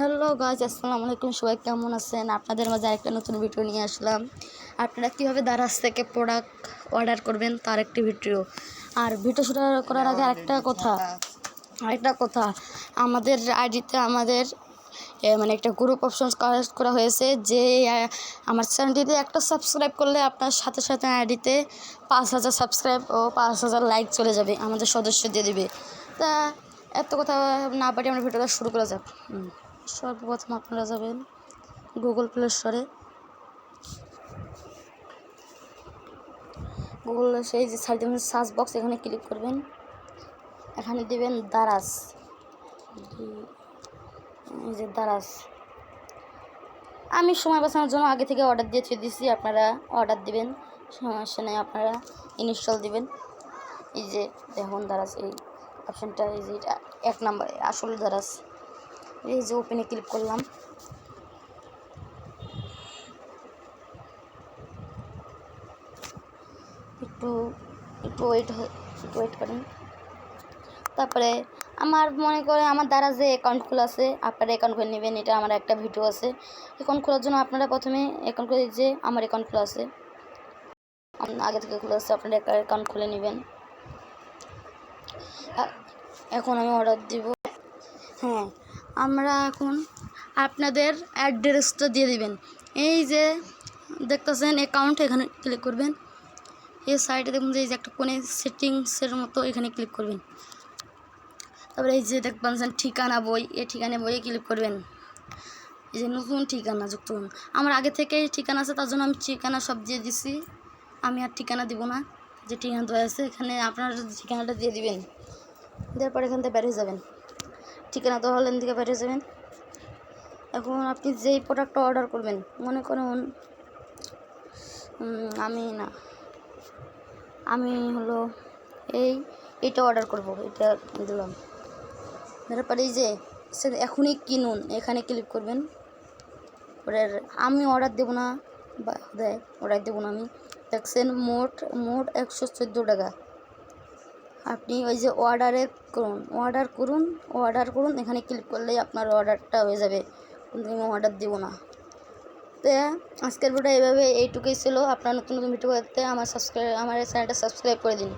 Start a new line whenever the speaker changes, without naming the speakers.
Hello guys, আসসালামু আলাইকুম। সবাই কেমন আছেন? আপনাদের মাঝে আরেকটা নতুন ভিডিও নিয়ে আসলাম। আপনারা কীভাবে দারাজ থেকে প্রোডাক্ট অর্ডার করবেন তার একটি ভিডিও। আর ভিডিও শুরু করার আগে আরেকটা কথা, আমাদের আইডিতে আমাদের মানে একটা গ্রুপ অপশন করা হয়েছে, যে আমার চ্যানেলটিতে একটা সাবস্ক্রাইব করলে আপনার সাথে সাথে আইডিতে 5,000 সাবস্ক্রাইব ও 5,000 লাইক চলে যাবে, আমাদের সদস্য দিয়ে দেবে। তা এত কথা না পারি আমরা ভিডিওটা শুরু করা যাক। সর্বপ্রথম আপনারা যাবেন গুগল প্লে স্টোরে। গুগল সেই যে সার্চ বক্স, এখানে ক্লিক করবেন। এখানে দিবেন দারাজ, এই যে দারাজ। আমি সময় বাঁচানোর জন্য আগে থেকে অর্ডার দিয়ে দিয়েছি, আপনারা অর্ডার দিবেন, সমস্যা নেই। আপনারা ইনস্টল দিবেন। এই যে দেখুন দারাজ, এই অপশানটা, এই যে এটা 1 নম্বরে আসলে দারাজ। এই যে ওপেনে ক্লিক করলাম। একটু ওয়েট করেন। তারপরে আমার মনে করে আমার দ্বারা যে অ্যাকাউন্ট খোলা আছে, আপনারা অ্যাকাউন্ট করে নেবেন। এটা আমার একটা ভিডিও আছে। অ্যাকাউন্ট খোলার জন্য আপনারা প্রথমে অ্যাকাউন্ট করে, যে আমার অ্যাকাউন্ট খোলা আছে, আগে থেকে খোলা আছে, আপনারা অ্যাকাউন্ট খুলে নেবেন। এখন আমি অর্ডার দিব। হ্যাঁ, আমরা এখন আপনাদের অ্যাড্রেসটা দিয়ে দিবেন। এই যে দেখতেছেন অ্যাকাউন্ট, এখানে ক্লিক করবেন। এই সাইডে দেখুন যে এই যে একটা কোণে সেটিংসের মতো, এখানে ক্লিক করবেন। তারপরে এই যে দেখবেন ঠিকানা বই, এই ঠিকানা বইয়ে ক্লিক করবেন। এই যে নতুন ঠিকানা যুক্ত করুন। আমার আগে থেকেই ঠিকানা আছে, তার জন্য আমি ঠিকানা সব দিয়ে দিছি। আমি আর ঠিকানা দিব না, যে ঠিকানা দেওয়া আছে এখানে আপনারা ঠিকানাটা দিয়ে দিবেন। দেওয়ার পর এখান থেকে বেরিয়ে যাবেন। ঠিকানা দেওয়া হলেন থেকে বেরিয়ে যাবেন। এখন আপনি যেই প্রোডাক্টটা অর্ডার করবেন, মনে করুন আমি হলো এইটা অর্ডার করব, এটা দিলাম। দেওয়ার পরে এই যে এখনই কিনুন, এখানে ক্লিক করবেন। আমি অর্ডার দেবো না, অর্ডার দেবো না আমি। দেখছেন মোট 114 টাকা। আপনি ওই যে অর্ডার করুন, এখানে ক্লিক করলেই আপনার অর্ডারটা হয়ে যাবে। কিন্তু আমি অর্ডার দেবো না। তো আজকের ভিডিও এইটুকুই ছিল। আপনার নতুন ভিডিও করতে আমার চ্যানেলটা সাবস্ক্রাইব করে দিন।